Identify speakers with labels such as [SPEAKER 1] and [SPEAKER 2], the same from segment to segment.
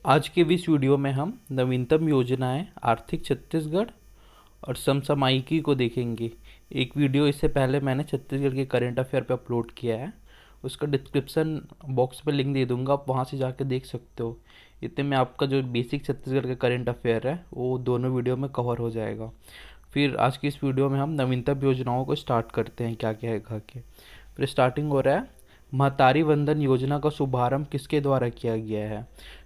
[SPEAKER 1] आज के इस वीडियो में हम नवीनतम योजनाएं आर्थिक छत्तीसगढ़ और समसामयिकी को देखेंगे। एक वीडियो इससे पहले मैंने छत्तीसगढ़ के करंट अफेयर पे अपलोड किया है, उसका डिस्क्रिप्शन बॉक्स पे लिंक दे दूंगा, आप वहाँ से जाके देख सकते हो। इतने में आपका जो बेसिक छत्तीसगढ़ का करंट अफेयर है वो दोनों वीडियो में कवर हो जाएगा। फिर आज की इस वीडियो में हम नवीनतम योजनाओं को स्टार्ट करते हैं, क्या क्या है कहा के। फिर स्टार्टिंग हो रहा है, महतारी वंदन योजना का शुभारंभ किसके द्वारा किया गया है।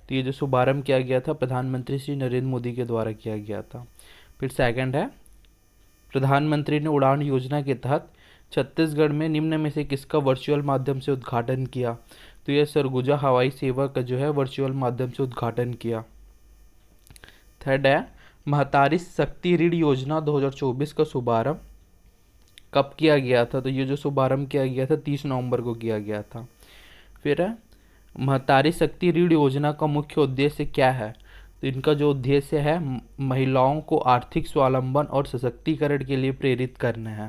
[SPEAKER 1] तो ये जो शुभारंभ किया गया था प्रधानमंत्री श्री नरेंद्र मोदी के द्वारा किया गया था। फिर सेकंड है, प्रधानमंत्री ने उड़ान योजना के तहत छत्तीसगढ़ में निम्न में से किसका वर्चुअल माध्यम से उद्घाटन किया। तो यह सरगुजा हवाई सेवा का जो है वर्चुअल माध्यम से उद्घाटन किया। थर्ड है, महतारी शक्ति ऋण योजना 2024 का शुभारंभ कब किया गया था। तो ये जो शुभारंभ किया गया था 30 नवंबर को किया गया था। फिर है, महतारी शक्ति ऋण योजना का मुख्य उद्देश्य क्या है। तो इनका जो उद्देश्य है महिलाओं को आर्थिक स्वावलंबन और सशक्तिकरण के लिए प्रेरित करना है।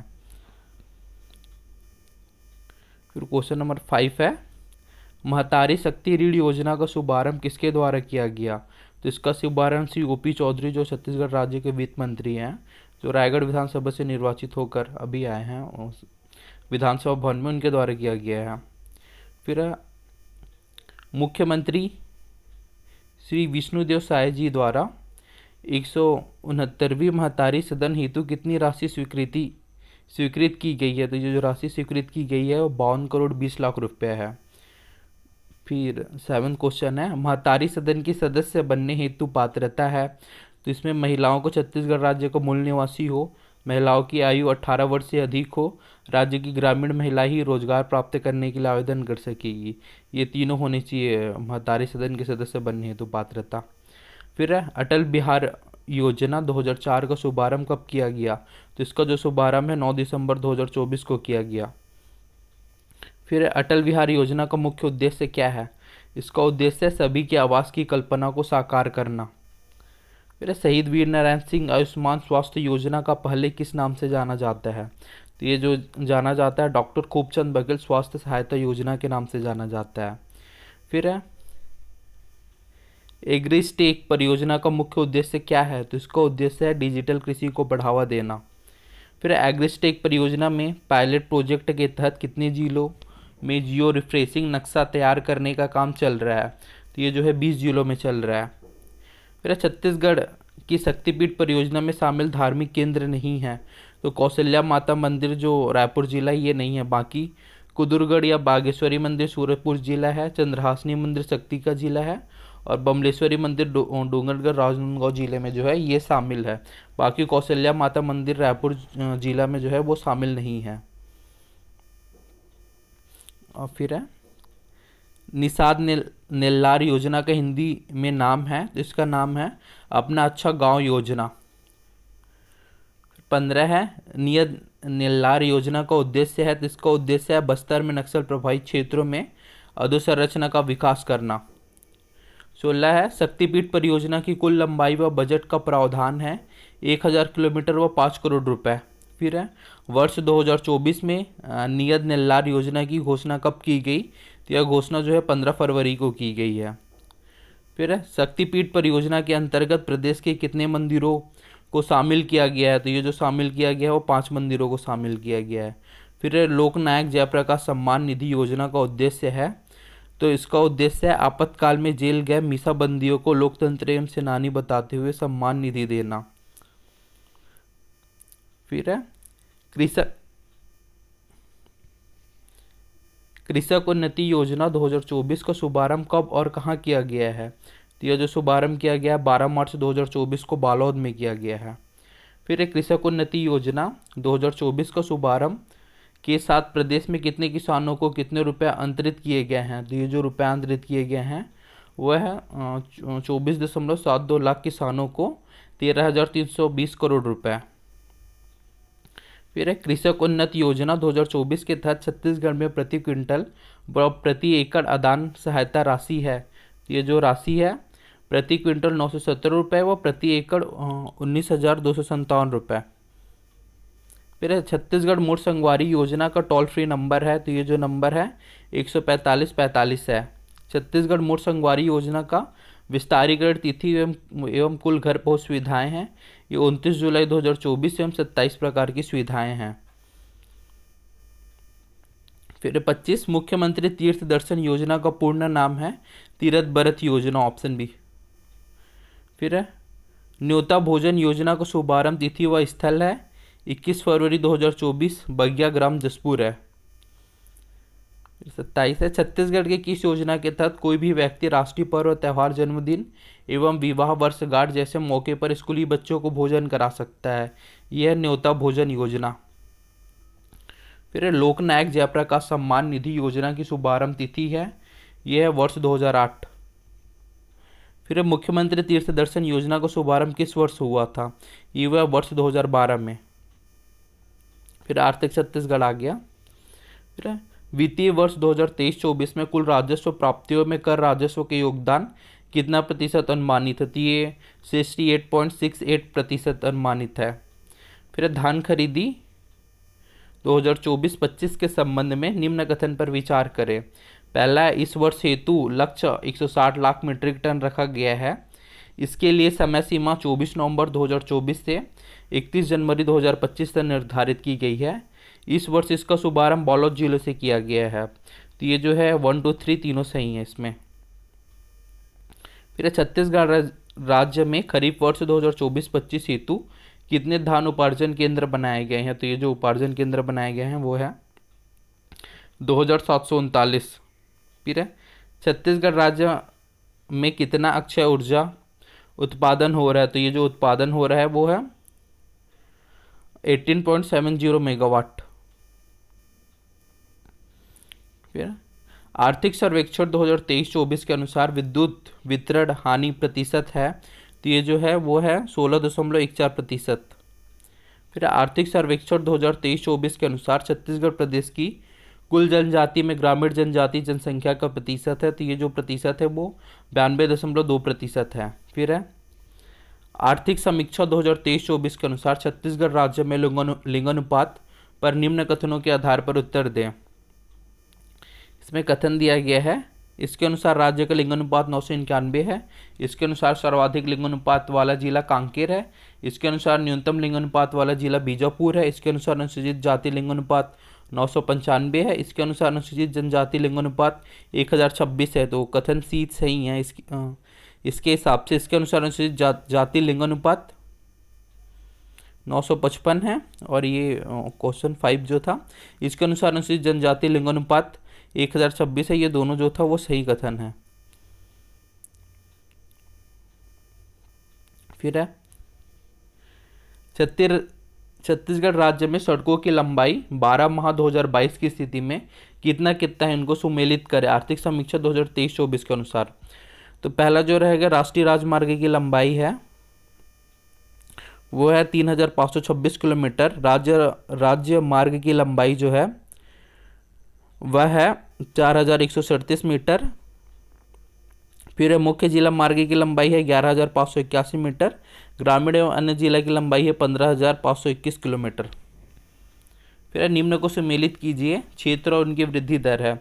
[SPEAKER 1] फिर क्वेश्चन नंबर 5 है, महतारी शक्ति ऋण योजना का शुभारंभ किसके द्वारा किया गया। तो इसका शुभारंभ श्री ओपी चौधरी जो छत्तीसगढ़ राज्य के वित्त मंत्री हैं, जो रायगढ़ विधानसभा से निर्वाचित होकर अभी आए हैं विधानसभा भवन में, उनके द्वारा किया गया है। फिर मुख्यमंत्री श्री विष्णुदेव साय जी द्वारा 169वीं महतारी सदन हेतु कितनी राशि स्वीकृत की गई है। तो ये जो राशि स्वीकृत की गई है वो 52 करोड़ 20 लाख रुपए है। फिर 7 क्वेश्चन है, महतारी सदन की सदस्य बनने हेतु पात्रता है। तो इसमें महिलाओं को छत्तीसगढ़ राज्य का मूल निवासी हो, महिलाओं की आयु 18 वर्ष से अधिक हो, राज्य की ग्रामीण महिला ही रोजगार प्राप्त करने के लिए आवेदन कर सकेगी। ये तीनों होने चाहिए महतारी सदन के सदस्य बनने हेतु पात्रता। फिर है, अटल बिहार योजना 2004 का शुभारंभ कब किया गया। तो इसका जो शुभारंभ है 9 दिसंबर 2024 को किया गया। फिर अटल बिहार योजना का मुख्य उद्देश्य क्या है। इसका उद्देश्य सभी के आवास की कल्पना को साकार करना। फिर शहीद वीर नारायण सिंह आयुष्मान स्वास्थ्य योजना का पहले किस नाम से जाना जाता है। तो ये जो जाना जाता है डॉक्टर खूबचंद बघेल स्वास्थ्य सहायता योजना के नाम से जाना जाता है। फिर है, एग्रीस्टेक परियोजना का मुख्य उद्देश्य क्या है। तो इसका उद्देश्य है डिजिटल कृषि को बढ़ावा देना। फिर एग्रीस्टेक परियोजना में पायलट प्रोजेक्ट के तहत कितने जिलों में जियो रिफ्रेशिंग नक्शा तैयार करने का काम चल रहा है। तो ये जो है 20 जिलों में चल रहा है। फिर छत्तीसगढ़ की शक्तिपीठ परियोजना में शामिल धार्मिक केंद्र नहीं है। तो कौशल्या माता मंदिर जो रायपुर जिला ये नहीं है, बाकी कुदुरगढ़ या बागेश्वरी मंदिर सूरजपुर जिला है, चंद्रहासनी मंदिर शक्ति का जिला है, और बमलेश्वरी मंदिर डोंगरगढ़ राजनांदगांव जिले में जो है ये शामिल है। बाकी कौशल्या माता मंदिर रायपुर जिला में जो है वो शामिल नहीं है। और फिर है, निषाद नेल्लार योजना का हिंदी में नाम है। तो इसका नाम है अपना अच्छा गांव योजना। 15 है, नियत नेल्लार योजना का उद्देश्य है। तो इसका उद्देश्य है बस्तर में नक्सल प्रभावित क्षेत्रों में अधोसंरचना का विकास करना। 16 है, शक्तिपीठ परियोजना की कुल लंबाई व बजट का प्रावधान है 1000 किलोमीटर व 5 करोड़ रुपए। फिर है, वर्ष 2024 में नियत नेल्लार योजना की घोषणा कब की गई। तो यह घोषणा जो है 15 फरवरी को की गई है। फिर है, शक्तिपीठ परियोजना के अंतर्गत प्रदेश के कितने मंदिरों को शामिल किया गया है। तो ये जो शामिल किया गया है वो 5 मंदिरों को शामिल किया गया है। फिर है, लोकनायक जयप्रकाश सम्मान निधि योजना का उद्देश्य है। तो इसका उद्देश्य है आपातकाल में जेल गए मीसाबंदियों को लोकतंत्र एवं सेनानी बताते हुए सम्मान निधि देना। फिर है, कृषक उन्नति योजना 2024 का शुभारंभ कब और कहाँ किया गया है। तो यह जो शुभारंभ किया गया है 12 मार्च 2024 को बालोद में किया गया है। फिर एक कृषक उन्नति योजना 2024 का शुभारंभ के साथ प्रदेश में कितने किसानों को कितने रुपए अंतरित किए गए हैं। तो ये जो रुपए अंतरित किए गए हैं वह है 24.72 लाख किसानों को 13,320 करोड़ रुपए। फिर है, कृषक उन्नत योजना 2024 के तहत छत्तीसगढ़ में प्रति क्विंटल व प्रति एकड़ आदान सहायता राशि है। ये जो राशि है प्रति क्विंटल 970 रुपये व प्रति एकड़ 19,257 रुपये। फिर है, छत्तीसगढ़ मुड़ संगवारी योजना का टोल फ्री नंबर है। तो ये जो नंबर है 145 45 है। छत्तीसगढ़ मुड़ संगवारी योजना का विस्तारीकरण तिथि एवं कुल घर पहुंच सुविधाएं हैं, ये 29 जुलाई 2024 एवं 27 प्रकार की सुविधाएं हैं। फिर 25 मुख्यमंत्री तीर्थ दर्शन योजना का पूर्ण नाम है तीरथ बरत योजना, ऑप्शन बी। फिर है न्योता भोजन योजना का शुभारंभ तिथि व स्थल है 21 फरवरी 2024, बगिया ग्राम जसपुर है। 27 है छत्तीसगढ़ के किस योजना के तहत कोई भी व्यक्ति राष्ट्रीय पर्व, त्यौहार, जन्मदिन एवं विवाह वर्षगांठ जैसे मौके पर स्कूली बच्चों को भोजन करा सकता है, यह न्योता भोजन योजना। फिर लोकनायक जयप्रकाश सम्मान निधि योजना की शुभारंभ तिथि है, यह है वर्ष 2008। फिर मुख्यमंत्री तीर्थ दर्शन योजना का शुभारंभ किस वर्ष हुआ था, ये हुआ वर्ष 2012 में। फिर आर्थिक छत्तीसगढ़ आ गया। फिर वित्तीय वर्ष 2023-24 में कुल राजस्व प्राप्तियों में कर राजस्व के योगदान कितना प्रतिशत अनुमानित है, तो ये 68.68% अनुमानित है। फिर धान खरीदी 2024-25 के संबंध में निम्न कथन पर विचार करें। पहला, इस वर्ष हेतु लक्ष्य 160 लाख मीट्रिक टन रखा गया है। इसके लिए समय सीमा 24 नवंबर 2024 से 31 जनवरी 2025 तक निर्धारित की गई है। इस वर्ष इसका शुभारंभ बालोद जिले से किया गया है, तो ये जो है 1, 2, 3 तीनों सही है इसमें। फिर छत्तीसगढ़ राज्य में खरीफ वर्ष 2024-25 हेतु कितने धान उपार्जन केंद्र बनाए गए हैं, तो ये जो उपार्जन केंद्र बनाए गए हैं वो है 2739। फिर है छत्तीसगढ़ राज्य में कितना अक्षय ऊर्जा उत्पादन हो रहा है, तो ये जो उत्पादन हो रहा है वो है 18.70 मेगावाट। फिर आर्थिक सर्वेक्षण 2023-24 के अनुसार विद्युत वितरण हानि प्रतिशत है, तो ये जो है वो है 16.14%। फिर आर्थिक सर्वेक्षण 2023-24 के अनुसार छत्तीसगढ़ प्रदेश की कुल जनजाति में ग्रामीण जनजाति जनसंख्या का प्रतिशत है, तो ये जो प्रतिशत है वो 92.2% है। फिर है आर्थिक समीक्षा 2023-24 के अनुसार छत्तीसगढ़ राज्य में लिंगानुपात पर निम्न कथनों के आधार पर उत्तर दें। इसमें कथन दिया गया है, इसके अनुसार राज्य का लिंगानुपात 991 है। इसके अनुसार सर्वाधिक लिंगानुपात वाला जिला कांकेर है। इसके अनुसार न्यूनतम लिंगानुपात वाला जिला बीजापुर है। इसके अनुसार अनुसूचित जाति लिंगानुपात 995 है। इसके अनुसार अनुसूचित जनजाति लिंगानुपात 1026 है, तो कथन सी सही है इसके हिसाब से। इसके अनुसार अनुसूचित जाति लिंगानुपात 955 है, और ये क्वेश्चन 5 जो था इसके अनुसार अनुसूचित जनजाति लिंगानुपात 1026 है। ये दोनों जो था वो सही कथन है। फिर है छत्तीसगढ़ राज्य में सड़कों की लंबाई 12 माह 2022 की स्थिति में कितना है, इनको सुमेलित करें आर्थिक समीक्षा 2023-24 के अनुसार। तो पहला जो रहेगा राष्ट्रीय राजमार्ग की लंबाई है वो है 3526 किलोमीटर। राज्य मार्ग की लंबाई जो है वह है 4137 मीटर। फिर मुख्य जिला मार्ग की लंबाई है 11581 मीटर। ग्रामीण एवं अन्य जिला की लंबाई है 15521 किलोमीटर। फिर निम्न को सम्मिलित कीजिए, क्षेत्र और उनकी वृद्धि दर है।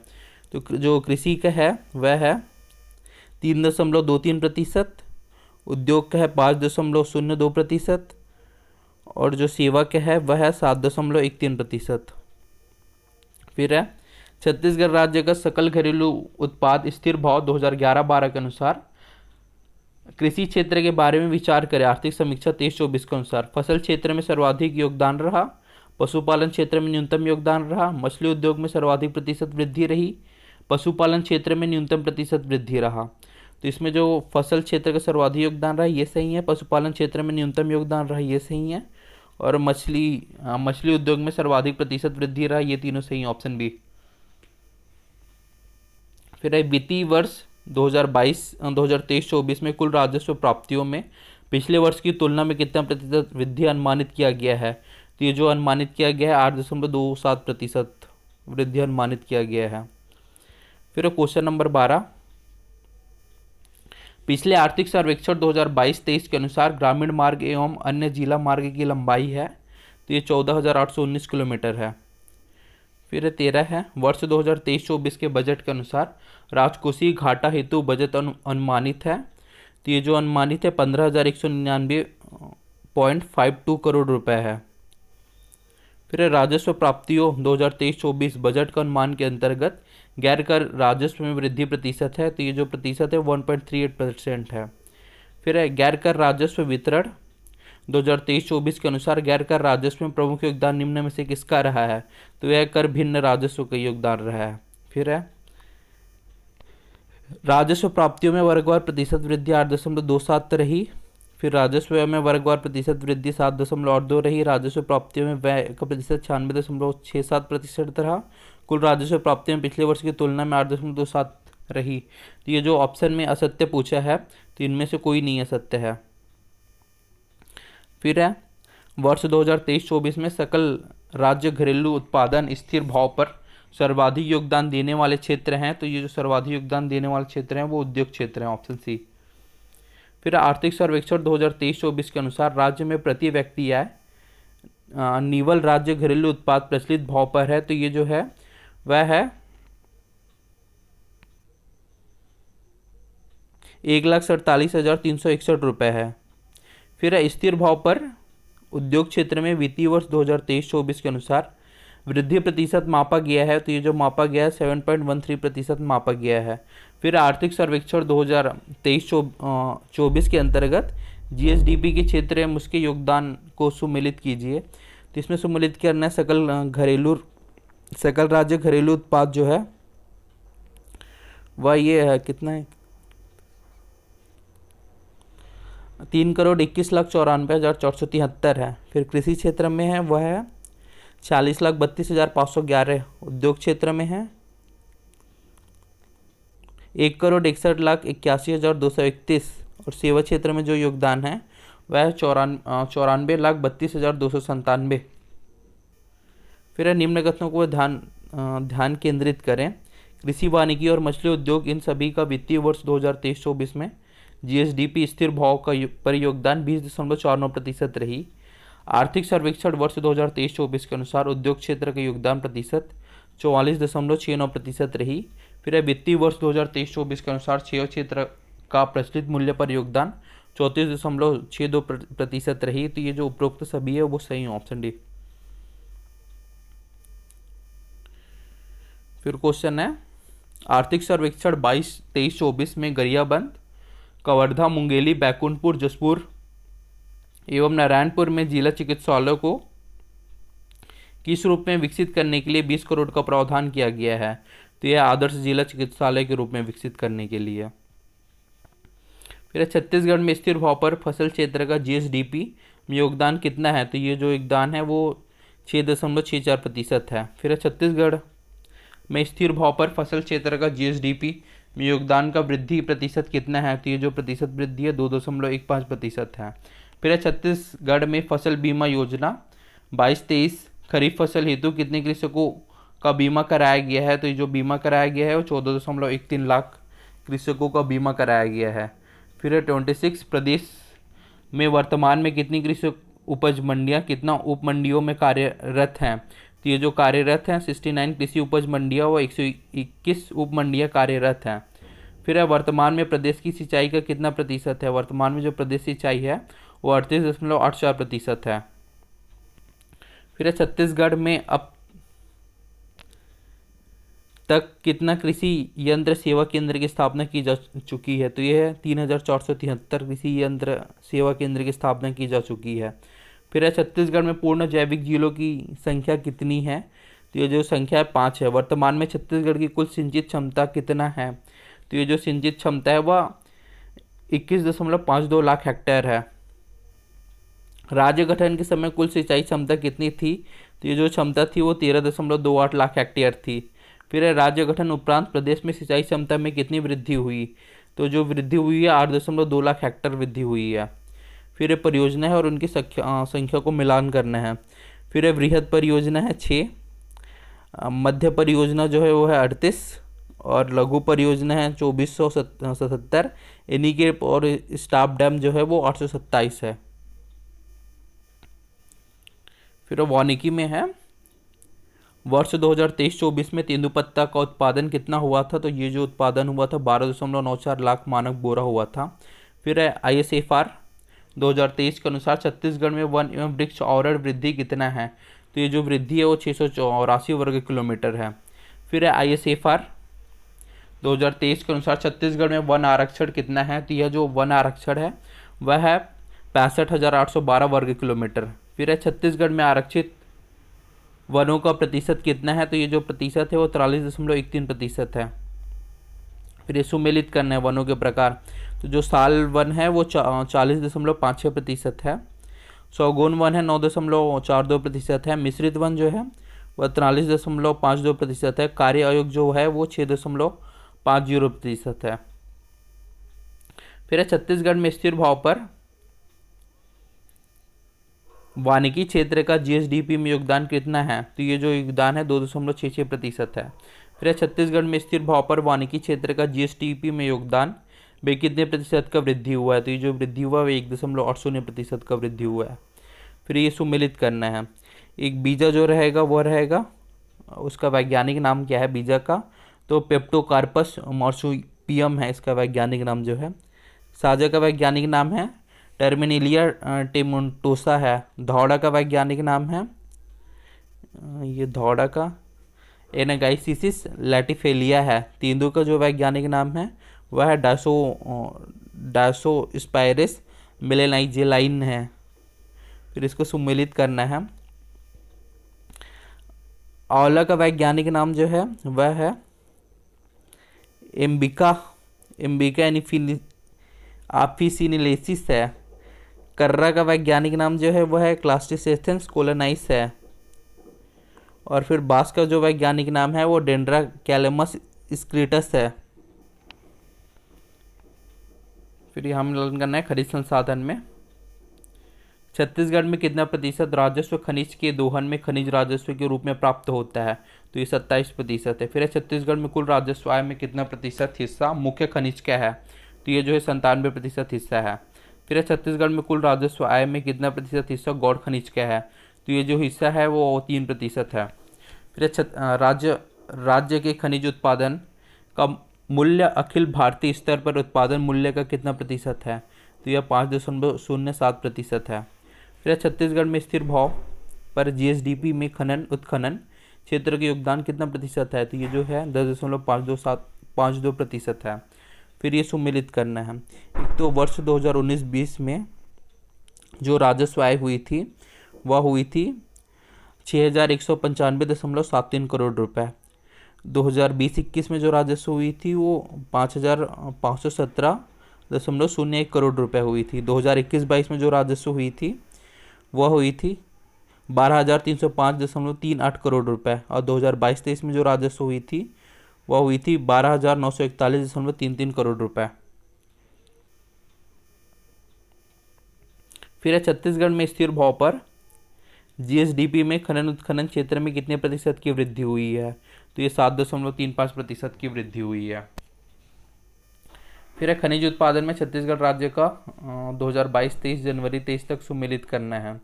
[SPEAKER 1] तो जो कृषि का है वह है 3.23%, उद्योग का है 5.02%, और जो सेवा का है वह है 7.13%। फिर है छत्तीसगढ़ राज्य का सकल घरेलू उत्पाद स्थिर भाव 2011-12 के अनुसार कृषि क्षेत्र के बारे में विचार करें आर्थिक समीक्षा 23-24 के अनुसार। फसल क्षेत्र में सर्वाधिक योगदान रहा, पशुपालन क्षेत्र में न्यूनतम योगदान रहा, मछली उद्योग में सर्वाधिक प्रतिशत वृद्धि रही, पशुपालन क्षेत्र में न्यूनतम प्रतिशत वृद्धि रहा। तो इसमें जो फसल क्षेत्र का सर्वाधिक योगदान रहा ये सही है, पशुपालन क्षेत्र में न्यूनतम योगदान रहा ये सही है, और मछली उद्योग में सर्वाधिक प्रतिशत वृद्धि रहा, ये तीनों सही, ऑप्शन बी। फिर है वित्तीय वर्ष 2023-24 में कुल राजस्व प्राप्तियों में पिछले वर्ष की तुलना में कितना प्रतिशत वृद्धि अनुमानित किया गया है, तो ये जो अनुमानित किया गया है 8.27% वृद्धि अनुमानित किया गया है। फिर क्वेश्चन नंबर 12, पिछले आर्थिक सर्वेक्षण 2022-23 के अनुसार ग्रामीण मार्ग एवं अन्य जिला मार्ग की लंबाई है, तो ये 14,819 किलोमीटर है। फिर 13 है वर्ष 2023-24 के बजट के अनुसार राजकोषीय घाटा हेतु बजट अनुमानित है, तो ये जो अनुमानित है 15,199.52 करोड़ रुपए है। फिर राजस्व प्राप्तियों 2023-24 बजट का अनुमान के अंतर्गत गैर कर राजस्व में वृद्धि प्रतिशत है, तो ये जो प्रतिशत है 1.38% है। फिर है गैर कर राजस्व वितरण 2023-24 के अनुसार गैर कर राजस्व में प्रमुख योगदान निम्न में से किसका रहा है, तो यह कर भिन्न राजस्व का योगदान रहा है। फिर है राजस्व प्राप्तियों में वर्गवार प्रतिशत वृद्धि 8.27 रही। फिर राजस्व व्यय में वर्गवार प्रतिशत वृद्धि 7.2 रही। राजस्व प्राप्तियों में व्यय का प्रतिशत 96.67% रहा। कुल राजस्व प्राप्तियों में पिछले वर्ष की तुलना में 8.27 रही। तो ये जो ऑप्शन में असत्य पूछा है, तो इनमें से कोई नहीं असत्य है। फिर है वर्ष 2023-24 में सकल राज्य घरेलू उत्पादन स्थिर भाव पर सर्वाधिक योगदान देने वाले क्षेत्र हैं, तो ये जो सर्वाधिक योगदान देने वाले क्षेत्र हैं वो उद्योग क्षेत्र हैं, ऑप्शन सी। फिर आर्थिक सर्वेक्षण 2023-24 के अनुसार राज्य में प्रति व्यक्ति आय निवल राज्य घरेलू उत्पाद प्रचलित भाव पर है, तो ये जो है वह है 1,47,361 रुपये है। फिर है स्थिर भाव पर उद्योग क्षेत्र में वित्तीय वर्ष 2023-24 के अनुसार वृद्धि प्रतिशत मापा गया है, तो ये जो मापा गया है 7.13% मापा गया है। फिर आर्थिक सर्वेक्षण 2023-24 के अंतर्गत जीएसडीपी के क्षेत्र में उसके योगदान को सुमेलित कीजिए। तो इसमें सुमेलित करना है सकल राज्य घरेलू उत्पाद जो है वह ये है, कितना है 3,21,94,473 है। फिर कृषि क्षेत्र में है वह है 40,32,511। उद्योग क्षेत्र में है 1,61,81,231 और सेवा क्षेत्र में जो योगदान है वह है 94,32,297। फिर है निम्न कथनों को ध्यान केंद्रित करें। कृषि वानिकी और मछली उद्योग इन सभी का वित्तीय वर्ष 2023-24 में जीएसडीपी स्थिर भाव का पर योगदान 20.49% रही। आर्थिक सर्वेक्षण वर्ष 2023-24 के अनुसार उद्योग क्षेत्र का योगदान प्रतिशत 44.69% रही। फिर वित्तीय वर्ष 2023-24 के अनुसार सेवा क्षेत्र का प्रचलित मूल्य पर योगदान 34.62% रही। तो ये जो उपरोक्त सभी है वो सही है, ऑप्शन डी। फिर क्वेश्चन है आर्थिक सर्वेक्षण 22-23-24 में गरियाबंद, कवर्धा, मुंगेली, बैकुंठपुर, जसपुर एवं नारायणपुर में जिला चिकित्सालयों को किस रूप में विकसित करने के लिए 20 करोड़ का प्रावधान किया गया है, तो यह आदर्श जिला चिकित्सालय के रूप में विकसित करने के लिए। फिर छत्तीसगढ़ में स्थिर भाव पर फसल क्षेत्र का जीएसडीपी में योगदान कितना है, तो ये जो योगदान है वो 6.64% है। फिर छत्तीसगढ़ में स्थिर भाव पर फसल क्षेत्र का जीएसडीपी में योगदान का वृद्धि प्रतिशत कितना है, तो ये जो प्रतिशत वृद्धि है 2.15% है। फिर छत्तीसगढ़ में फसल बीमा योजना 22-23 खरीफ फसल हेतु कितने कृषकों का बीमा कराया गया है, तो ये जो बीमा कराया गया है वो 14.13 लाख कृषकों का बीमा कराया गया है। फिर 26 प्रदेश में वर्तमान में कितनी कृषि उपज मंडियां कितना उप मंडियों में कार्यरत हैं, तो ये जो कार्यरत हैं 69 कृषि उपज मंडियां व 121 उप मंडियां कार्यरत हैं। फिर वर्तमान में प्रदेश की सिंचाई का कितना प्रतिशत है, वर्तमान में जो प्रदेश सिंचाई है वो 38.84% है। फिर छत्तीसगढ़ में अब तक कितना कृषि यंत्र सेवा केंद्र की स्थापना की जा चुकी है, तो यह 3,473 कृषि यंत्र सेवा केंद्र की स्थापना की जा चुकी है। फिर छत्तीसगढ़ में पूर्ण जैविक झीलों की संख्या कितनी है, तो ये जो संख्या है 5 है। वर्तमान में छत्तीसगढ़ की कुल सिंचित क्षमता कितना है, तो ये जो सिंचित क्षमता है वह 21.52 लाख हेक्टेयर है। राज्य गठन के समय कुल सिंचाई क्षमता कितनी थी, तो ये जो क्षमता थी वो 13.28 लाख हेक्टेयर थी। फिर राज्य गठन उपरांत प्रदेश में सिंचाई क्षमता में कितनी वृद्धि हुई, तो जो वृद्धि हुई है 8.2 लाख हेक्टेयर वृद्धि हुई है। फिर परियोजना है और उनकी संख्या को मिलान करना है। फिर बृहद परियोजना है 6, मध्य परियोजना जो है वो है 38 और लघु परियोजना है 2477, एनीकेट और स्टाफ डैम जो है वो 827 है। फिर वानिकी में है वर्ष 2023-24 में तेंदुपत्ता का उत्पादन कितना हुआ था, तो ये जो उत्पादन हुआ था 12.94 लाख मानक बोरा हुआ था। फिर है ISFR 2023 के अनुसार छत्तीसगढ़ में वन एवं वृक्ष आवरण वृद्धि कितना है। तो ये जो वृद्धि है वो 684 वर्ग किलोमीटर है। फिर है ISFR 2023 के अनुसार छत्तीसगढ़ में वन आरक्षण कितना है। तो यह जो वन आरक्षण है वह है 65,812 वर्ग किलोमीटर। फिर है छत्तीसगढ़ में आरक्षित वनों का प्रतिशत कितना है। तो ये जो प्रतिशत है वो 43.13% है। फिर ये सुमेलित करना है वनों के प्रकार। तो जो साल वन है वो 40.56% है। सौगोन वन है 9.42% है। मिश्रित वन जो है वह 43.52% है। कार्य आयोग जो है वो 6.50% है। फिर है छत्तीसगढ़ में स्थिर भाव पर वानिकी क्षेत्र का GSDP में योगदान कितना है। तो ये जो योगदान है 2.66% है। फिर है छत्तीसगढ़ में स्थिर भाव पर वानिकी क्षेत्र का GSDP में योगदान वे कितने प्रतिशत का वृद्धि हुआ है। तो ये जो वृद्धि हुआ है 1.80% का वृद्धि हुआ है। फिर ये सुमेलित करना है। एक बीजा जो रहेगा वह रहेगा, उसका वैज्ञानिक नाम क्या है बीजा का। तो पेप्टोकार्पस मार्सुपियम है इसका वैज्ञानिक नाम जो है। साजा का वैज्ञानिक नाम है टर्मिनेलिया टेमेंटोसा है। धौड़ा का वैज्ञानिक नाम है ये धौड़ा का एनागाइसिस लैटिफेलिया है। तेंदू का जो वैज्ञानिक नाम है वह है डायसोस्पायरिस मिलेनाइजेलाइन है। फिर इसको सुमेलित करना है। आंवला का वैज्ञानिक नाम जो है वह है एम्बिका आफिसिनिलेसिस है। कर्रा का वैज्ञानिक नाम जो है वह है क्लास्टिसेथेंस कोलोनाइस है। और फिर बांस का जो वैज्ञानिक नाम है वो डेंड्रा कैलेमस स्क्रीटस है। फिर ये हम लर्न करना है खनिज संसाधन में। छत्तीसगढ़ में कितना प्रतिशत राजस्व खनिज के दोहन में खनिज राजस्व के रूप में प्राप्त होता है। तो ये 27% है। फिर है छत्तीसगढ़ में कुल राजस्व आय में कितना प्रतिशत हिस्सा मुख्य खनिज का है। तो ये जो है 97% हिस्सा है। फिर है छत्तीसगढ़ में कुल राजस्व आय में कितना प्रतिशत हिस्सा गौड़ खनिज का है। तो ये जो हिस्सा है वो 3% है। फिर है राज्य के खनिज उत्पादन का मूल्य अखिल भारतीय स्तर पर उत्पादन मूल्य का कितना प्रतिशत है। तो यह 5.07% है। फिर छत्तीसगढ़ में स्थिर भाव पर GSDP में खनन उत्खनन क्षेत्र के योगदान कितना प्रतिशत है। तो ये जो है 10.52% है। फिर ये सुमेलित करना है। एक तो वर्ष 2019-20 में जो राजस्व आय हुई थी वह हुई थी 6,195.73 करोड़ रुपए। 2020-21 में जो राजस्व हुई थी वो 5,517.01 करोड़ रुपए हुई थी। 2021-22 में जो राजस्व हुई थी वह हुई थी 12,305.38 करोड़ रुपए। और 2022-23 में जो राजस्व हुई थी वह हुई थी 12,941.33 करोड़ रुपए। फिर है छत्तीसगढ़ में स्थिर भाव पर GSDP में खनन उत्खनन क्षेत्र में कितने प्रतिशत की वृद्धि हुई है। तो ये 7.35% की वृद्धि हुई है। फिर है खनिज उत्पादन में छत्तीसगढ़ राज्य का 2022-23 जनवरी 23 तक सुमेलित करना है।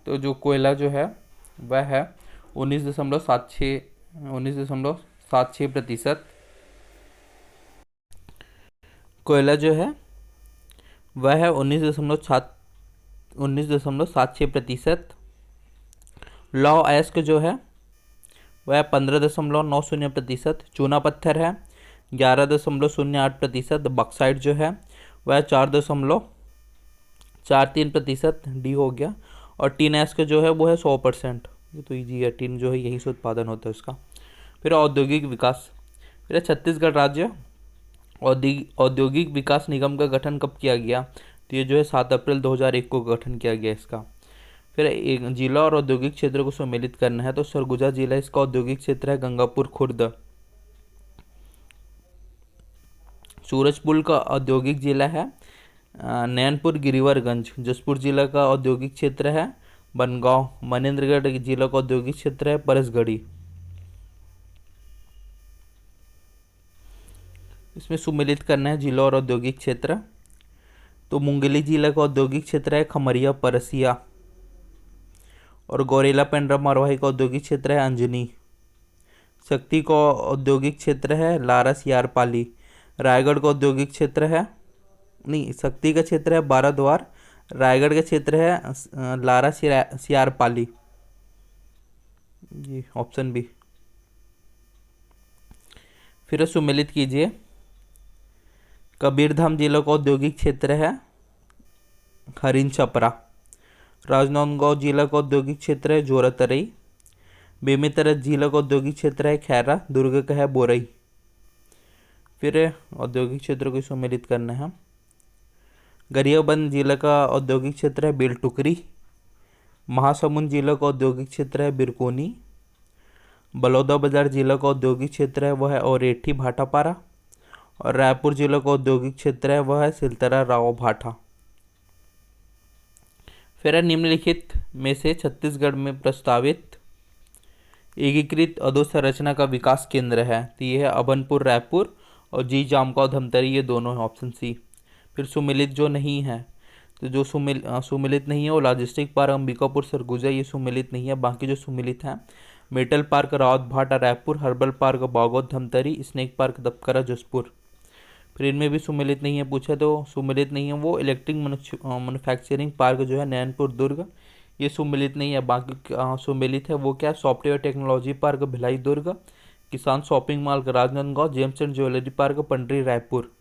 [SPEAKER 1] तो जो कोयला जो है वह है 19.76%। कोयला जो है वह है 19.76%। लौह अयस्क जो है वह 15.90%। चूना पत्थर है 11.08%। बक्साइट जो है वह 4.43%। डी हो गया। और टीन अयस्क जो है वो है 100%। ये तो ईजी है, टीन जो है यही से उत्पादन होता है उसका। फिर औद्योगिक विकास। फिर छत्तीसगढ़ राज्य औद्योगिक विकास निगम का गठन कब किया गया। तो ये जो है 7 अप्रैल 2001 को गठन किया गया इसका। फिर एक जिला और औद्योगिक क्षेत्र को सम्मिलित करना है। तो सरगुजा जिला इसका औद्योगिक क्षेत्र है। गंगापुर खुर्द सूरजपुर का औद्योगिक जिला है। नैनपुर गिरिवरगंज जसपुर जिला का औद्योगिक क्षेत्र है। बनगांव मनेन्द्रगढ़ जिला का औद्योगिक क्षेत्र है। परसगढ़ी। इसमें सुमेलित करना है जिला और औद्योगिक क्षेत्र। तो मुंगेली जिला का औद्योगिक क्षेत्र है खमरिया परसिया। और गौरेला पेंड्रा मरवाही का औद्योगिक क्षेत्र है अंजनी। शक्ति का औद्योगिक क्षेत्र है लारस यारपाली। रायगढ़ का औद्योगिक क्षेत्र है नहीं, शक्ति का क्षेत्र है बाराद्वार। रायगढ़ का क्षेत्र है लारा सियारपाली। ये ऑप्शन बी। फिर सुमेलित कीजिए। कबीरधाम जिला का औद्योगिक क्षेत्र है हरिन छपरा। राजनांदगांव जिला का औद्योगिक क्षेत्र है जोरातरई। बेमेतरा जिला का औद्योगिक क्षेत्र है खैरा। दुर्ग का है बोरई। फिर औद्योगिक क्षेत्र को सम्मिलित करना है। गरियाबंद जिला का औद्योगिक क्षेत्र है बेलटुकरी। महासमुंद जिला का औद्योगिक क्षेत्र है बिरकोनी। बलौदाबाजार जिला का औद्योगिक क्षेत्र है वह है औरेठी भाटापारा। और रायपुर जिला का औद्योगिक क्षेत्र है वह है सिलतरा राव भाटा। फिर निम्नलिखित में से छत्तीसगढ़ में प्रस्तावित एकीकृत अधोसंरचना का विकास केंद्र है, तो ये है अभनपुर रायपुर और जी जामगांव धमतरी, ये दोनों है ऑप्शन सी। फिर सुमिलित जो नहीं है, तो जो सुमिलित नहीं है वो लॉजिस्टिक पार्क अंबिकापुर सरगुजा, ये सुमिलित नहीं है। बाकी जो सुमिलित है metal park Rawat Bhata Raipur, herbal park Bagaud Dhamtari, snake park Dapkara Jashpur. फिर इनमें भी सुमिलित नहीं है पूछा, तो सुमिलित नहीं है वो इलेक्ट्रिक मैन्युफैक्चरिंग पार्क जो है नैनपुर दुर्ग, ये सुमिलित नहीं है। बाकी सुमिलित है वो क्या है software technology park Bhilai Durg, Kisan shopping mall Rajnandgaon, gems and jewellery park Pandri Raipur.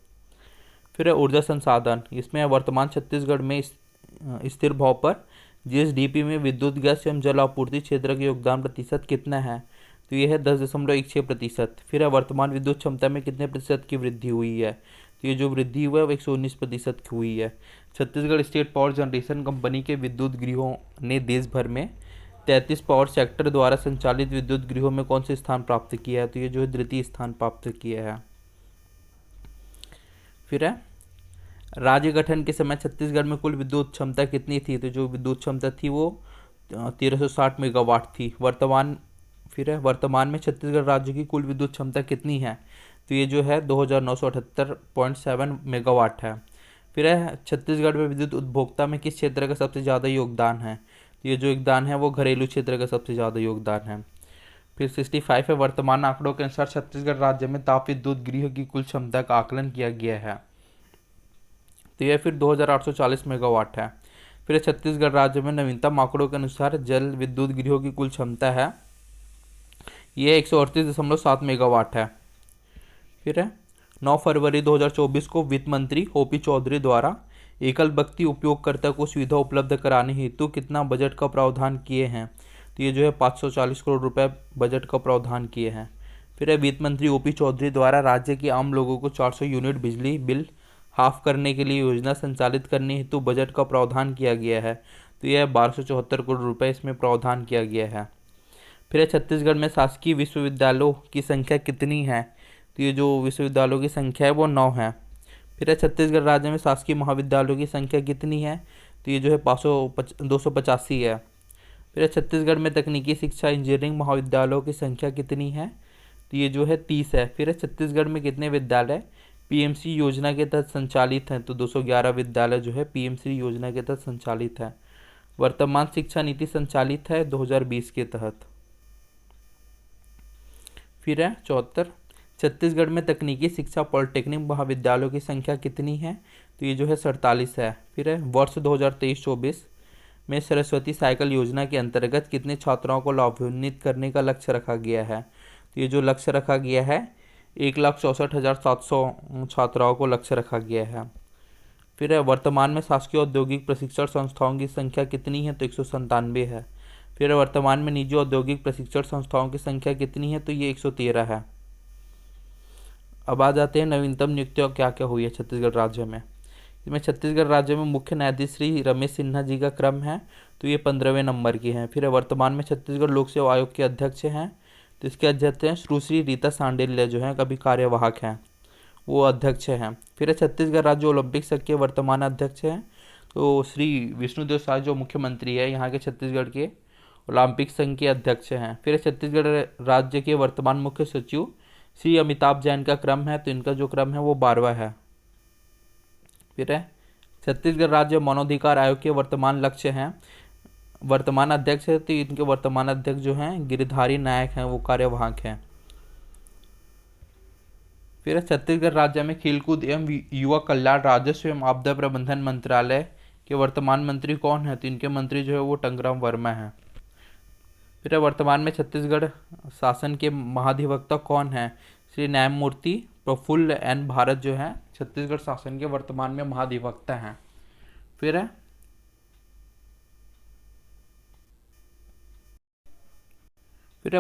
[SPEAKER 1] फिर है ऊर्जा संसाधन, इसमें वर्तमान छत्तीसगढ़ में स्थिर भाव पर जीएसडीपी में विद्युत गैस एवं जल आपूर्ति क्षेत्र का योगदान प्रतिशत कितना है, तो यह है 10.16%। फिर है वर्तमान विद्युत क्षमता में कितने प्रतिशत की वृद्धि हुई है, तो ये जो वृद्धि हुआ है वो 119% की हुई है। Chhattisgarh state power generation company के विद्युत गृहों ने देश भर में 33 पावर सेक्टर द्वारा संचालित विद्युत गृहों में कौन से स्थान प्राप्त किया है, तो ये जो है द्वितीय स्थान प्राप्त किया है। फिर है राज्य गठन के समय छत्तीसगढ़ में कुल विद्युत क्षमता कितनी थी, तो जो विद्युत क्षमता थी वो 1360 मेगावाट थी। वर्तमान में छत्तीसगढ़ राज्य की कुल विद्युत क्षमता कितनी है, तो ये जो है 2978.7 मेगावाट है। फिर है छत्तीसगढ़ में विद्युत उपभोक्ता में किस क्षेत्र का सबसे ज़्यादा योगदान है, तो ये जो योगदान है वो घरेलू क्षेत्र का सबसे ज़्यादा योगदान है। फिर 65 है वर्तमान आंकड़ों के अनुसार छत्तीसगढ़ राज्य में ताप विद्युत गृह की कुल क्षमता का आकलन किया गया है, तो यह फिर 2840 मेगावाट है। फिर छत्तीसगढ़ राज्य में नवीनतम आंकड़ों के अनुसार जल विद्युत गृहों की कुल क्षमता है यह 138.7 मेगावाट है। फिर 9 फरवरी 2024 को वित्त मंत्री ओपी चौधरी द्वारा एकल व्यक्ति उपयोगकर्ता को सुविधा उपलब्ध कराने हेतु कितना बजट का प्रावधान किए हैं, तो ये जो है 540 करोड़ रुपए बजट का प्रावधान किए हैं। फिर वित्त मंत्री ओपी चौधरी द्वारा राज्य के आम लोगों को 400 यूनिट बिजली बिल हाफ करने के लिए योजना संचालित करने हेतु बजट का प्रावधान किया गया है, तो यह 1274 करोड़ रुपए इसमें प्रावधान किया गया है। फिर छत्तीसगढ़ में शासकीय विश्वविद्यालयों की संख्या कितनी है, तो ये जो विश्वविद्यालयों की संख्या है वो 9 है। फिर छत्तीसगढ़ राज्य में शासकीय महाविद्यालयों की संख्या कितनी है, तो ये जो है 285 है। फिर छत्तीसगढ़ में तकनीकी शिक्षा इंजीनियरिंग महाविद्यालयों की संख्या कितनी है, तो ये जो है 30 है। फिर छत्तीसगढ़ में कितने विद्यालय पीएमसी योजना के तहत संचालित हैं, तो 211 विद्यालय जो है पीएमसी योजना के तहत संचालित है। वर्तमान शिक्षा नीति संचालित है 2020 के तहत। फिर 74 छत्तीसगढ़ में तकनीकी शिक्षा पॉलिटेक्निक महाविद्यालयों की संख्या कितनी है, तो ये जो है 47 है। फिर वर्ष 2023-24 में सरस्वती साइकिल योजना के अंतर्गत कितने छात्राओं को लाभान्वित करने का लक्ष्य रखा गया है, तो ये जो लक्ष्य रखा गया है 1,64,700 छात्राओं को लक्ष्य रखा गया है। फिर वर्तमान में शासकीय औद्योगिक प्रशिक्षण संस्थाओं की संख्या कितनी है, तो 197 है। फिर वर्तमान में निजी औद्योगिक प्रशिक्षण संस्थाओं की संख्या कितनी है, तो ये 113 है। अब आ जाते हैं नवीनतम नियुक्तियाँ क्या क्या हुई है छत्तीसगढ़ राज्य में। इसमें छत्तीसगढ़ राज्य में मुख्य न्यायाधीश श्री रमेश सिन्हा जी का क्रम है, तो ये 15वें नंबर की हैं। फिर वर्तमान में छत्तीसगढ़ लोक सेवा आयोग के अध्यक्ष हैं, तो इसके अध्यक्ष हैं सुश्री रीता सांडिल्य जो हैं कभी कार्यवाहक हैं, वो अध्यक्ष हैं। फिर छत्तीसगढ़ राज्य ओलंपिक संघ के वर्तमान अध्यक्ष हैं, तो श्री विष्णुदेव साय जो मुख्यमंत्री है यहाँ के छत्तीसगढ़ के ओलंपिक संघ के अध्यक्ष हैं। फिर छत्तीसगढ़ राज्य के वर्तमान मुख्य सचिव श्री अमिताभ जैन का क्रम है, तो इनका जो क्रम है वो 12वां है। फिर छत्तीसगढ़ राज्य मानवाधिकार आयोग के वर्तमान लक्ष्य हैं वर्तमान अध्यक्ष है, तो इनके वर्तमान अध्यक्ष जो हैं गिरिधारी नायक हैं, वो कार्यवाहक हैं। फिर है छत्तीसगढ़ राज्य में खेलकूद एवं युवा कल्याण, राजस्व एवं आपदा प्रबंधन मंत्रालय के वर्तमान मंत्री कौन है? तो इनके मंत्री जो है वो टंगराम वर्मा है। फिर है वर्तमान में छत्तीसगढ़ शासन के महाधिवक्ता कौन है? श्री न्यायमूर्ति प्रफुल्ल एन भारत जो है छत्तीसगढ़ शासन के वर्तमान में महाधिवक्ता हैं। फिर है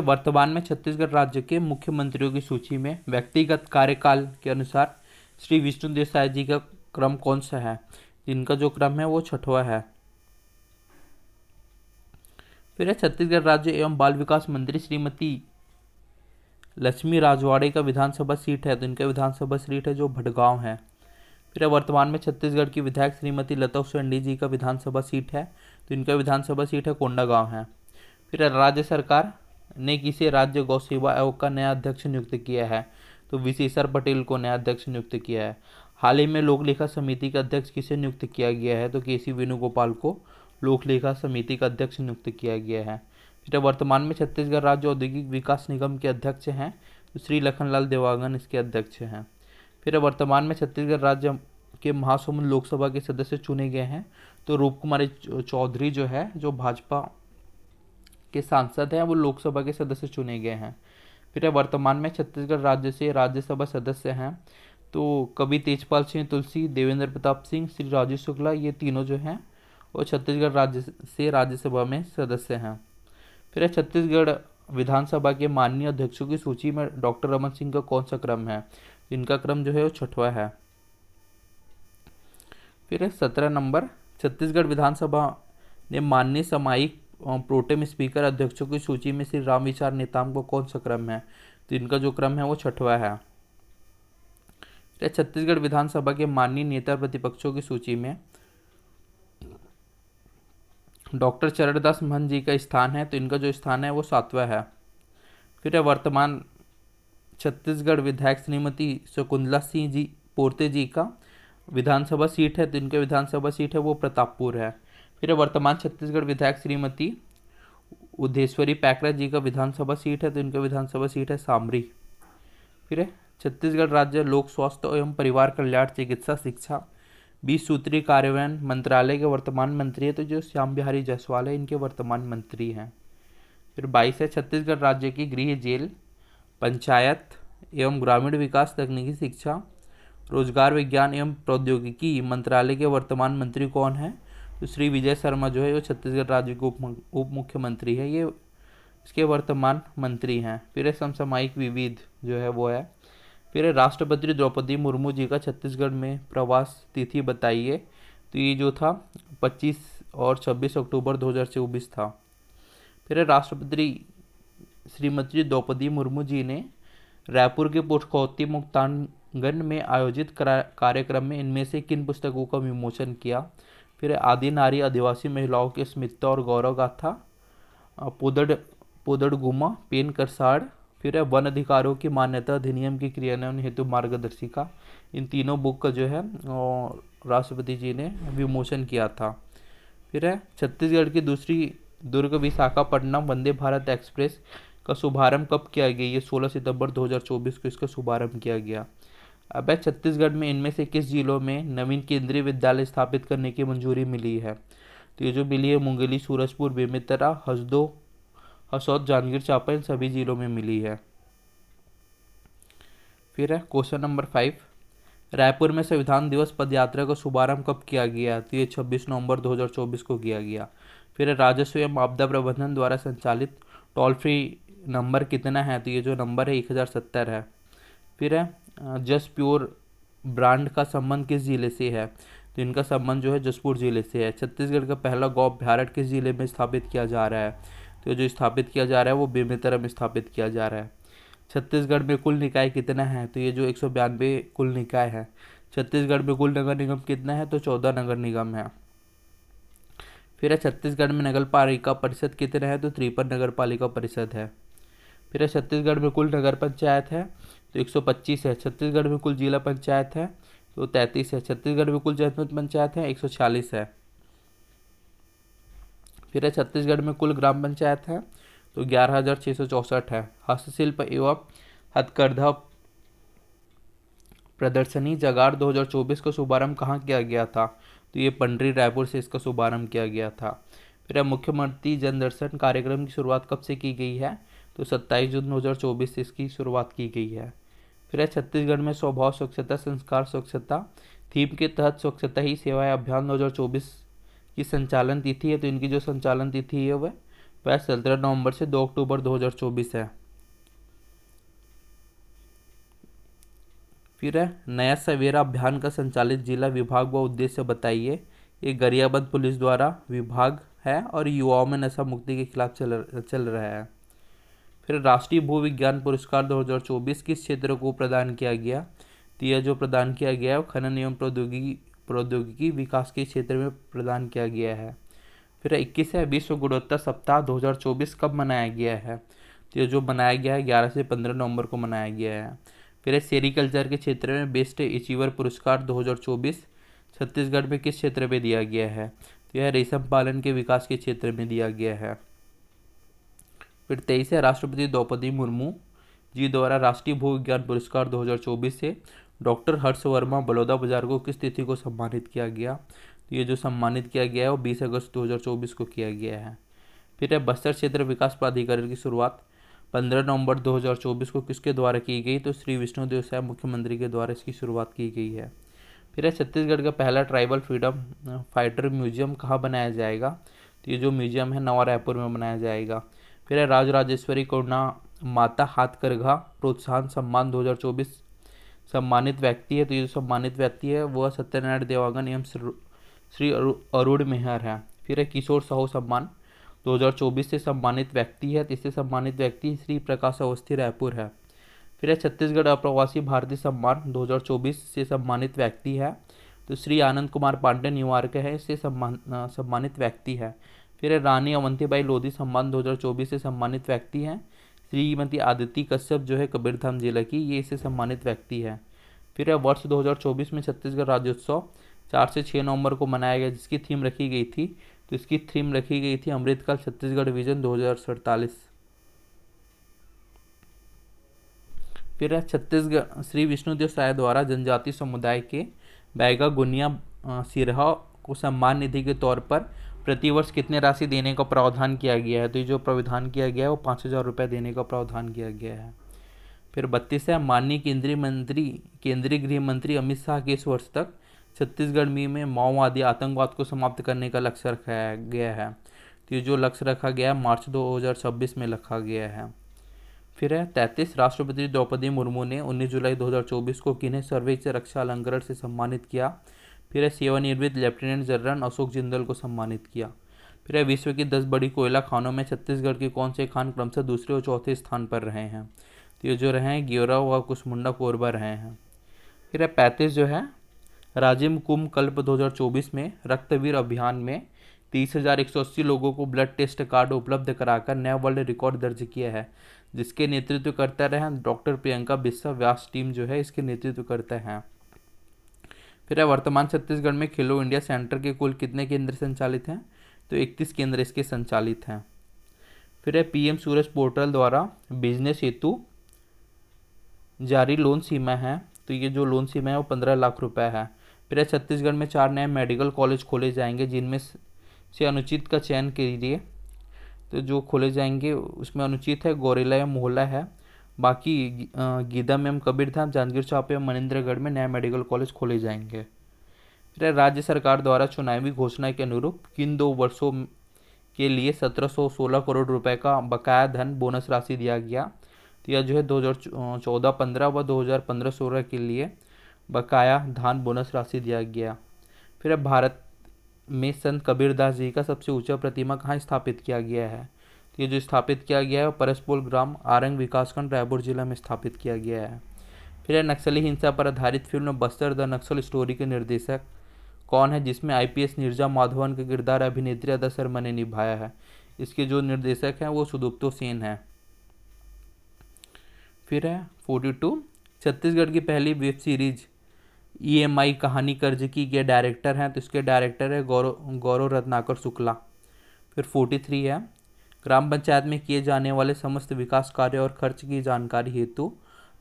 [SPEAKER 1] वर्तमान में छत्तीसगढ़ राज्य के मुख्यमंत्रियों की सूची में व्यक्तिगत कार्यकाल के अनुसार श्री विष्णुदेव साय जी का क्रम कौन सा है? जिनका जो क्रम है वो छठवां है। फिर है छत्तीसगढ़ राज्य एवं बाल विकास मंत्री श्रीमती लक्ष्मी राजवाड़े का विधानसभा सीट है, तो इनका विधानसभा सीट है जो भटगांव है। फिर है वर्तमान में छत्तीसगढ़ की विधायक श्रीमती लता उसेंडी जी का विधानसभा सीट है, तो इनका विधानसभा सीट है कोंडागांव है। फिर है राज्य सरकार ने किसे राज्य गौ सेवा आयोग का नया अध्यक्ष नियुक्त किया है? तो विशेषर पटेल को नया अध्यक्ष नियुक्त किया है। हाल ही में लोक लेखा समिति का अध्यक्ष किसे नियुक्त किया गया है? तो केसी वेणुगोपाल को लोक लेखा समिति का अध्यक्ष नियुक्त किया गया है। फिर वर्तमान में छत्तीसगढ़ राज्य औद्योगिक विकास निगम के अध्यक्ष हैं, तो श्री लखनलाल देवांगन इसके अध्यक्ष हैं। फिर वर्तमान में छत्तीसगढ़ राज्य के महासमुंद लोकसभा के सदस्य चुने गए हैं, तो रूप कुमारी चौधरी जो है जो भाजपा के सांसद हैं वो लोकसभा के सदस्य चुने गए हैं। फिर वर्तमान में छत्तीसगढ़ राज्य से राज्यसभा सदस्य हैं, तो कवि तेजपाल सिंह तुलसी, देवेंद्र प्रताप सिंह, श्री राजीव शुक्ला, ये तीनों जो हैं वो छत्तीसगढ़ राज्य से राज्यसभा में सदस्य हैं। फिर छत्तीसगढ़ विधानसभा के माननीय अध्यक्षों की सूची में डॉक्टर रमन सिंह का कौन सा क्रम है? इनका क्रम जो है वो छठवां है। फिर 17 नंबर, छत्तीसगढ़ विधानसभा ने माननीय सामयिक प्रोटेम स्पीकर अध्यक्षों की सूची में श्री रामविचार नेताम को कौन सा क्रम है? तो इनका जो क्रम है वो छठवां है। छत्तीसगढ़ विधानसभा के माननीय नेता प्रतिपक्षों की सूची में डॉक्टर चरणदास महंत जी का स्थान है, तो इनका जो स्थान है वो 7वां है। फिर वर्तमान छत्तीसगढ़ विधायक श्रीमती शकुंतला सिंह जी पोर्ते जी का विधानसभा सीट है, तो इनका विधानसभा सीट है वो प्रतापपुर है। फिर वर्तमान छत्तीसगढ़ विधायक श्रीमती उदेश्वरी पैकरा जी का विधानसभा सीट है, तो इनका विधानसभा सीट है सामरी। फिर छत्तीसगढ़ राज्य लोक स्वास्थ्य एवं परिवार कल्याण चिकित्सा शिक्षा 20 सूत्रीय कार्यान्वयन मंत्रालय के वर्तमान मंत्री है, तो जो श्याम बिहारी जायसवाल है इनके वर्तमान मंत्री हैं। फिर 22 है छत्तीसगढ़ राज्य की गृह जेल पंचायत एवं ग्रामीण विकास तकनीकी शिक्षा रोजगार विज्ञान एवं प्रौद्योगिकी मंत्रालय के वर्तमान मंत्री कौन है? तो श्री विजय शर्मा जो है वो छत्तीसगढ़ राज्य के उप मुख्यमंत्री है, ये इसके वर्तमान मंत्री हैं। फिर समसामयिक विविध जो है वो है। फिर राष्ट्रपति द्रौपदी मुर्मू जी का छत्तीसगढ़ में प्रवास तिथि बताइए, तो ये जो था 25 और 26 अक्टूबर 2024 था। फिर राष्ट्रपति श्रीमती द्रौपदी मुर्मू जी ने रायपुर के पुष्पौती मुक्तांगन में आयोजित कार्यक्रम में इनमें से किन पुस्तकों का विमोचन किया? फिर आदि नारी आदिवासी महिलाओं की अस्मिता और गौरव गाथा, पोदड़ गुमा पेन करसाड़, फिर वन अधिकारों की मान्यता अधिनियम की क्रियान्वयन हेतु मार्गदर्शिका, इन तीनों बुक का जो है राष्ट्रपति जी ने विमोचन किया था। फिर छत्तीसगढ़ की दूसरी दुर्ग विशाखापट्टनम वंदे भारत एक्सप्रेस का शुभारंभ कब किया गया? ये 16 सितंबर 2024 को इसका शुभारंभ किया गया। अब छत्तीसगढ़ में इनमें से किस जिलों में नवीन केंद्रीय विद्यालय स्थापित करने की मंजूरी मिली है? तो ये जो मिली है मुंगेली, सूरजपुर, बेमेतरा, हसदो, हसौद, जांजगीर चांपा, इन सभी जिलों में मिली है। फिर क्वेश्चन नंबर 5, रायपुर में संविधान दिवस पदयात्रा का शुभारंभ कब किया गया? तो ये 26 नवंबर 2024 को किया गया। फिर राजस्व एवं आपदा प्रबंधन द्वारा संचालित टोल फ्री नंबर कितना है? तो ये जो नंबर है 1070 है। फिर जस्ट प्योर ब्रांड का संबंध किस जिले से है? तो इनका संबंध जो है जसपुर जिले से है। छत्तीसगढ़ का पहला गौ अभ्यारण्य किस जिले में स्थापित किया जा रहा है? तो जो स्थापित किया जा रहा है वो बेमेतरा में स्थापित किया जा रहा है। छत्तीसगढ़ में कुल निकाय कितना है? तो ये जो 192 कुल निकाय है। छत्तीसगढ़ में कुल नगर निगम कितना है? तो 14 नगर निगम है। फिर छत्तीसगढ़ में नगर पालिका परिषद कितना है? तो 53 नगर पालिका परिषद है। फिर छत्तीसगढ़ में कुल नगर पंचायत है तो 125 है। छत्तीसगढ़ में कुल जिला पंचायत है तो 33 है। छत्तीसगढ़ में कुल जनपद पंचायत है 146 है। फिर छत्तीसगढ़ में कुल ग्राम पंचायत है तो 11,664 है। हस्तशिल्प एवं हथकरघा प्रदर्शनी जगार 2024 का शुभारंभ कहाँ किया गया था? तो ये पंडरी रायपुर से इसका शुभारंभ किया गया था। फिर मुख्यमंत्री जनदर्शन कार्यक्रम की शुरुआत कब से की गई है? तो 27 जून 2024 से इसकी शुरुआत की गई है। फिर छत्तीसगढ़ में स्वभाव स्वच्छता संस्कार स्वच्छता थीम के तहत स्वच्छता ही सेवाएं अभियान 2024 की संचालन तिथि है। तो इनकी जो संचालन तिथि है वह 17 नवंबर से 2 अक्टूबर 2024 है। फिर नया सवेरा अभियान का संचालित जिला विभाग व उद्देश्य बताइए। ये गरियाबंद पुलिस द्वारा विभाग है और युवाओं में नशा मुक्ति के खिलाफ चल रहा है। फिर राष्ट्रीय भू विज्ञान पुरस्कार 2024 किस क्षेत्र को प्रदान किया गया? तो यह जो प्रदान किया गया है वो खनन एवं प्रौद्योगिकी विकास के क्षेत्र में प्रदान किया गया है। फिर 21 है विश्व गुणवत्ता सप्ताह 2024 कब मनाया गया है? तो ये जो मनाया गया है 11 से 15 नवंबर को मनाया गया है। फिर सेरिकल्चर के क्षेत्र में बेस्ट अचीवर पुरस्कार 2024 छत्तीसगढ़ में किस क्षेत्र में दिया गया है? तो यह रेशम पालन के विकास के क्षेत्र में दिया गया है। फिर 23 है राष्ट्रपति द्रौपदी मुर्मू जी द्वारा राष्ट्रीय भू विज्ञान पुरस्कार 2024 से डॉक्टर हर्ष वर्मा बलौदा बाजार को किस तिथि को सम्मानित किया गया? तो ये जो सम्मानित किया गया है वो 20 अगस्त 2024 को किया गया है। फिर बस्तर क्षेत्र विकास प्राधिकरण की शुरुआत 15 नवंबर 2024 को किसके द्वारा की गई? तो श्री विष्णुदेव साय मुख्यमंत्री के द्वारा इसकी शुरुआत की गई है। फिर छत्तीसगढ़ का पहला ट्राइबल फ्रीडम फाइटर म्यूजियम कहाँ बनाया जाएगा? तो ये जो म्यूजियम है नवा रायपुर में बनाया जाएगा। फिर राजराजेश्वरी करुणा माता हाथकरघा प्रोत्साहन सम्मान 2024 सम्मानित व्यक्ति है। तो ये जो सम्मानित व्यक्ति है वह सत्यनारायण देवांगन एवं श्री अरुण मेहर है। फिर किशोर साहू सम्मान 2024 से सम्मानित व्यक्ति है। इससे सम्मानित व्यक्ति श्री प्रकाश अवस्थी रायपुर है। फिर छत्तीसगढ़ अप्रवासी भारतीय सम्मान 2024 से सम्मानित व्यक्ति है। तो श्री आनंद कुमार पांडे निवारक है, इससे सम्मानित व्यक्ति है। फिर रानी अवंतीबाई लोधी सम्मान 2024 से सम्मानित व्यक्ति हैं। श्रीमती आदिति कश्यप जो है कबीरधाम जिला की, ये इससे सम्मानित व्यक्ति है। फिर वर्ष 2024 में छत्तीसगढ़ राज्योत्सव 4 से 6 नवंबर को मनाया गया, जिसकी थीम रखी गई थी तो इसकी थीम रखी गई थी अमृतकाल छत्तीसगढ़ विजन 2047। फिर छत्तीसगढ़ श्री विष्णुदेव साय द्वारा जनजाति समुदाय के बैगा गुनिया सिरहा को सम्मान निधि के तौर पर प्रतिवर्ष कितने राशि देने का प्रावधान किया गया है? तो ये जो प्रावधान किया गया है वो 5,000 रुपये देने का प्रावधान किया गया है। फिर 32 है माननीय केंद्रीय गृह मंत्री अमित शाह के इस वर्ष तक छत्तीसगढ़ में माओवादी आतंकवाद को समाप्त करने का लक्ष्य रखा गया है। तो ये जो लक्ष्य रखा गया है मार्च 2026 में रखा गया है। फिर 33 राष्ट्रपति द्रौपदी मुर्मू ने 19 जुलाई 2024 को किन्हें सर्वोच्च रक्षा अलंकरण से सम्मानित किया? फिर सेवानिवृत्त लेफ्टिनेंट जनरल अशोक जिंदल को सम्मानित किया। फिर विश्व की 10 बड़ी कोयला खानों में छत्तीसगढ़ के कौन से खान क्रमशः दूसरे और चौथे स्थान पर रहे हैं? तो ये जो रहे हैं गियोरा व कुसमुंडा कोरबा रहे हैं। फिर 35 जो है राजिम कुंभ कल्प 2024 में रक्तवीर अभियान में 30,180 लोगों को ब्लड टेस्ट कार्ड उपलब्ध कराकर नया वर्ल्ड रिकॉर्ड दर्ज किया है, जिसके नेतृत्व करता रहे डॉक्टर प्रियंका बिस्सा व्यास टीम जो है इसके नेतृत्व करते हैं। फिर वर्तमान छत्तीसगढ़ में खेलो इंडिया सेंटर के कुल कितने केंद्र संचालित हैं? तो 31 केंद्र इसके संचालित हैं। फिर पीएम सूरज पोर्टल द्वारा बिजनेस हेतु जारी लोन सीमा है, तो ये जो लोन सीमा है वो 15 लाख रुपए है। फिर छत्तीसगढ़ में 4 नए मेडिकल कॉलेज खोले जाएंगे, जिनमें से अनुचित का चयन कीजिए। तो जो खोले जाएंगे उसमें अनुचित है गौरेला एवं मोहल्ला है, बाकी गीदम एवं कबीरधाम जांजगीर चांपा एवं मनेन्द्रगढ़ में नए मेडिकल कॉलेज खोले जाएंगे। फिर राज्य सरकार द्वारा चुनावी घोषणा के अनुरूप किन 2 वर्षों के लिए 1716 करोड़ रुपए का बकाया धन बोनस राशि दिया गया? तो यह जो है 2014-15 व 2015-16 के लिए बकाया धान बोनस राशि दिया गया। फिर भारत में संत कबीरदास जी का सबसे ऊंचा प्रतिमा कहाँ स्थापित किया गया है? तो ये जो स्थापित किया गया है परसपोल ग्राम आरंग विकासखंड रायपुर जिला में स्थापित किया गया है। फिर नक्सली हिंसा पर आधारित film Bastar the Naxal story के निर्देशक कौन है, जिसमें IPS नीरजा माधवन का किरदार अभिनेत्री अदा शर्मा ने निभाया है? इसके जो निर्देशक हैं वो सुदुप्तो सेन है। फिर 42 छत्तीसगढ़ की पहली वेब सीरीज EMI कहानी कर्ज की के डायरेक्टर हैं, तो इसके डायरेक्टर है गौरव रत्नाकर शुक्ला। फिर 43 है ग्राम पंचायत में किए जाने वाले समस्त विकास कार्य और खर्च की जानकारी हेतु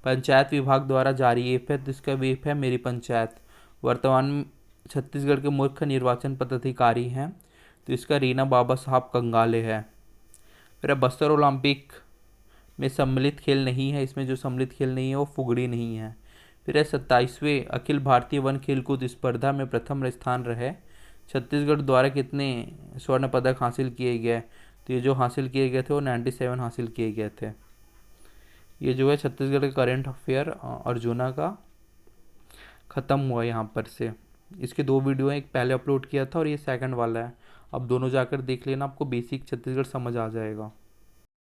[SPEAKER 1] पंचायत विभाग द्वारा जारी ऐप है, तो इसका भी ऐप है मेरी पंचायत। वर्तमान में छत्तीसगढ़ के मुख्य निर्वाचन पदाधिकारी हैं, तो इसका रीना बाबा साहब कंगाले है। फिर बस्तर ओलंपिक में सम्मिलित खेल नहीं है, इसमें जो सम्मिलित खेल नहीं है वो फुगड़ी नहीं है। फिर 27वें अखिल भारतीय वन खेलकूद स्पर्धा में प्रथम स्थान रहे छत्तीसगढ़ द्वारा कितने स्वर्ण पदक हासिल किए गए, तो ये जो हासिल किए गए थे वो 97 हासिल किए गए थे। ये जो है छत्तीसगढ़ का करेंट अफेयर अर्जुना का ख़त्म हुआ यहाँ पर से। इसके 2 वीडियो हैं, एक पहले अपलोड किया था और ये सेकंड वाला है। अब दोनों जाकर देख लेना, आपको बेसिक छत्तीसगढ़ समझ आ जाएगा।